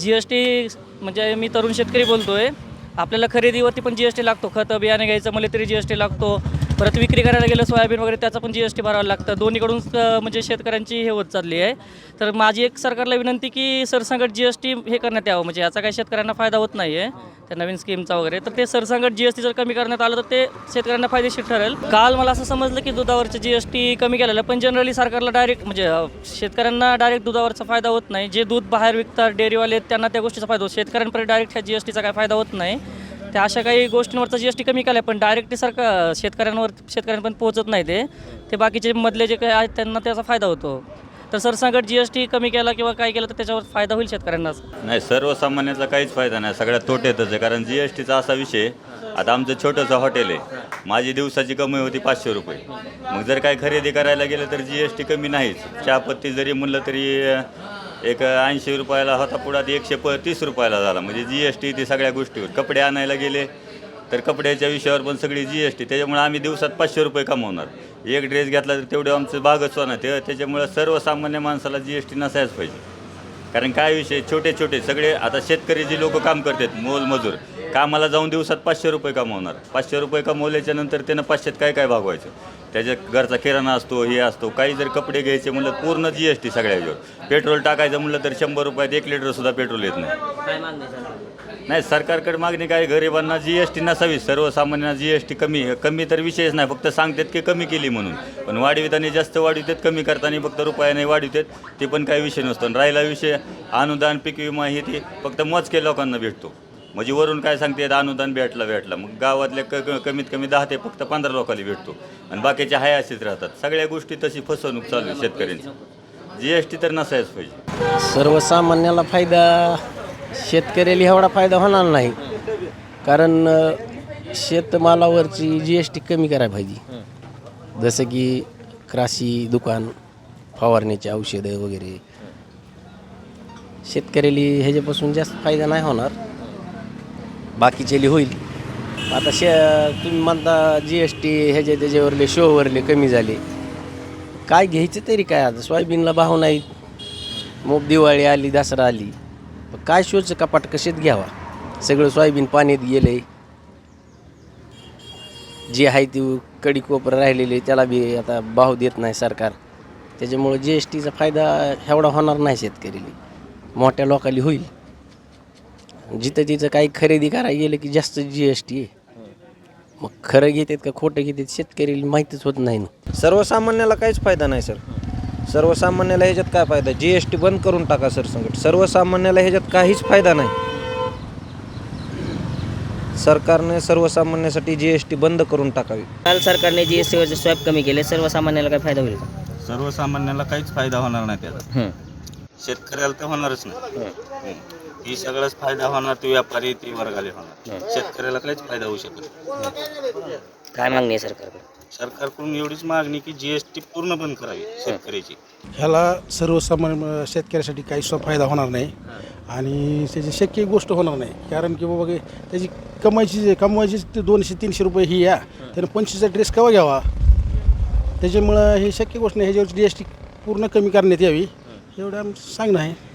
GST म्हणजे मी तरुण शेतकरी बोलतोय. आपल्याला खरेदीवरती पण जी-एस-टी लागतो. खतं बियाणे घ्यायचं म्हणलं तरी जी-एस-टी लागतो. परत विक्री करायला गेलं सोयाबीन वगैरे त्याचा पण जी-एस-टी भरावं लागतं. दोन्हीकडून म्हणजे शेतकऱ्यांची हे होत चालली आहे. तर माझी एक सरकारला विनंती की सरसकट जी-एस-टी हे करण्यात यावं. म्हणजे याचा काही शेतकऱ्यांना फायदा होत नाही आहे त्या नवीन स्कीमचा वगैरे. तर ते सरसकट जी-एस-टी जर कमी करण्यात आलं तर ते शेतकऱ्यांना फायदेशीर ठरेल. काल मला असं समजलं की दुधावरचं जी-एस-टी कमी केलेलं आहे. पण जनरली सरकारला डायरेक्ट म्हणजे शेतकऱ्यांना डायरेक्ट दुधावरचा फायदा होत नाही. जे दूध बाहेर विकतात डेअरीवाले त्यांना त्या गोष्टीचा फायदा होतो. शेतकऱ्यांपर्यंत डायरेक्ट ह्या जी-एस-टीचा काही फायदा होत नाही. त्या अशा काही गोष्टींवरचा जी-एस-टी कमी केला आहे. पण डायरेक्टली शेतकऱ्यांपर्यंत पोहोचत नाही ते बाकीचे मधले जे काही आहेत त्यांना त्याचा फायदा होतो. तर सरसकट जी-एस-टी कमी केला किंवा काय केलं तर त्याच्यावर फायदा होईल शेतकऱ्यांनाच. नाही, सर्वसामान्याचा काहीच फायदा नाही, सगळ्यात तोट्यातच आहे. कारण जी-एस-टीचा असा विषय, आता आमचं छोटंसं हॉटेल आहे, माझी दिवसाची कमाई होती 500 रुपये. मग जर काय खरेदी करायला गेलं तर जी-एस-टी कमी नाहीच. चहापत्ती जरी म्हणलं तरी एक 80 रुपयाला होता, पुढात 130 रुपयाला झाला. म्हणजे जी-एस-टी ती सगळ्या गोष्टीवर. कपडे आणायला गेले तर कपड्याच्या विषयावर पण सगळी जी-एस-टी. त्याच्यामुळे आम्ही दिवसात 500 रुपये कमवणार. एक ड्रेस घेतला तर तेवढे आमचं भागच होणार. त्याच्यामुळं सर्वसामान्य माणसाला जी-एस-टी नसायच पाहिजे. कारण काय विषय, छोटे छोटे सगळे आता शेतकरी जे लोक काम करतात, मोलमजूर, कामाला जाऊन दिवसात 500 रुपये कमवणार. 500 रुपये कमवल्याच्या नंतर त्यानं 500 काय काय भागवायचं. त्याच्या घरचा किराणा असतो, हे असतो. काही जर कपडे घ्यायचे म्हणलं पूर्ण जी-एस-टी सगळ्या ह्याच्यावर. पेट्रोल टाकायचं म्हणलं तर 100 रुपयात 1 लिटरसुद्धा पेट्रोल येत नाही. नाही, सरकारकडे मागणी काय, गरिबांना जी-एस-टी नसावी, सर्वसामान्यांना जी-एस-टी कमी तर विषयच नाही. फक्त सांगतात की कमी केली म्हणून, पण वाढविताना जास्त वाढवितात, कमी करताना फक्त रुपयाने वाढवितात. ते पण काही विषय नसतो. आणि राहिला विषय अनुदान, पीक विमा, हे ते फक्त मोजक्या लोकांना भेटतो. म्हणजे वरून काय सांगतात अनुदान भेटला, मग गावातल्या कमीत कमी 10 ते फक्त 15 लोकांना भेटतो आणि बाकीचे हाय असेच राहतात. सगळ्या गोष्टी तशी फसवणूक चालू आहे शेतकऱ्यांची. जी-एस-टी तर नसायच पाहिजे. सर्वसामान्याला फायदा, शेतकऱ्याला एवढा फायदा होणार नाही. कारण शेतमालावरची जी-एस-टी कमी करायला पाहिजे. जसं की कृषी दुकान, फवारणीचे औषधं वगैरे, शेतकऱ्याला ह्याच्यापासून जास्त फायदा नाही होणार, बाकीच्याली होईल. आता तुम्ही म्हणता जी-एस-टी त्याच्यावरले शोवरले कमी झाले, काय घ्यायचं तरी काय. आता सोयाबीनला भाव नाहीत, मग दिवाळी आली, दसरा आली, काय शोचं कपाट कशात घ्यावा. सगळं सोयाबीन पाण्यात गेलं. जे आहे ते कडी कोपरं राहिलेले त्याला बी आता भाव देत नाही सरकार. त्याच्यामुळं जी-एस-टीचा फायदा एवढा होणार नाही शेतकऱ्याला. मोठ्या लोकांना होईल. जिथं तिथं काही खरेदी करायला गेलं की जास्त जी-एस-टी आहे. मग खरं घेतात का खोटं घेतात शेतकऱ्याला माहितीच होत नाही ना. सर्वसामान्याला काहीच फायदा नाही सर. सर्वसामान्याला ह्याच्यात काय फायदा. जी-एस-टी बंद करून टाका सरसकट. सर्वसामान्याला ह्याच्यात काहीच फायदा नाही. सरकारने सर्वसामान्यासाठी जी-एस-टी बंद करून टाकावी. काल सरकारने जी-एस-टीवरचे स्वॅप कमी केले, सर्वसामान्याला काय फायदा होईल का? सर्वसामान्याला काहीच फायदा होणार नाही त्याचा. शेतकऱ्याला तर होणारच नाही. ही सगळाच फायदा होणार ते व्यापारी, ते वर्गाले होणार. शेतकऱ्याला काहीच फायदा होऊ शकत नाही. काय मागणी आहे सरकारकडे? सरकारकडून एवढीच मागणी की जी-एस-टी पूर्ण बंद करावी शेतकऱ्याची. ह्याला सर्वसामान्य शेतकऱ्यासाठी काही फायदा होणार नाही आणि त्याची शक्य गोष्ट होणार नाही. कारण की बाबा त्याची कमवायची ते 200-300 रुपये ही या, त्यानं 25चा ड्रेस केव्हा घ्यावा. त्याच्यामुळं हे शक्य गोष्ट नाही. ह्याच्यावर जी-एस-टी पूर्ण कमी करण्यात यावी एवढं सांगणं आहे.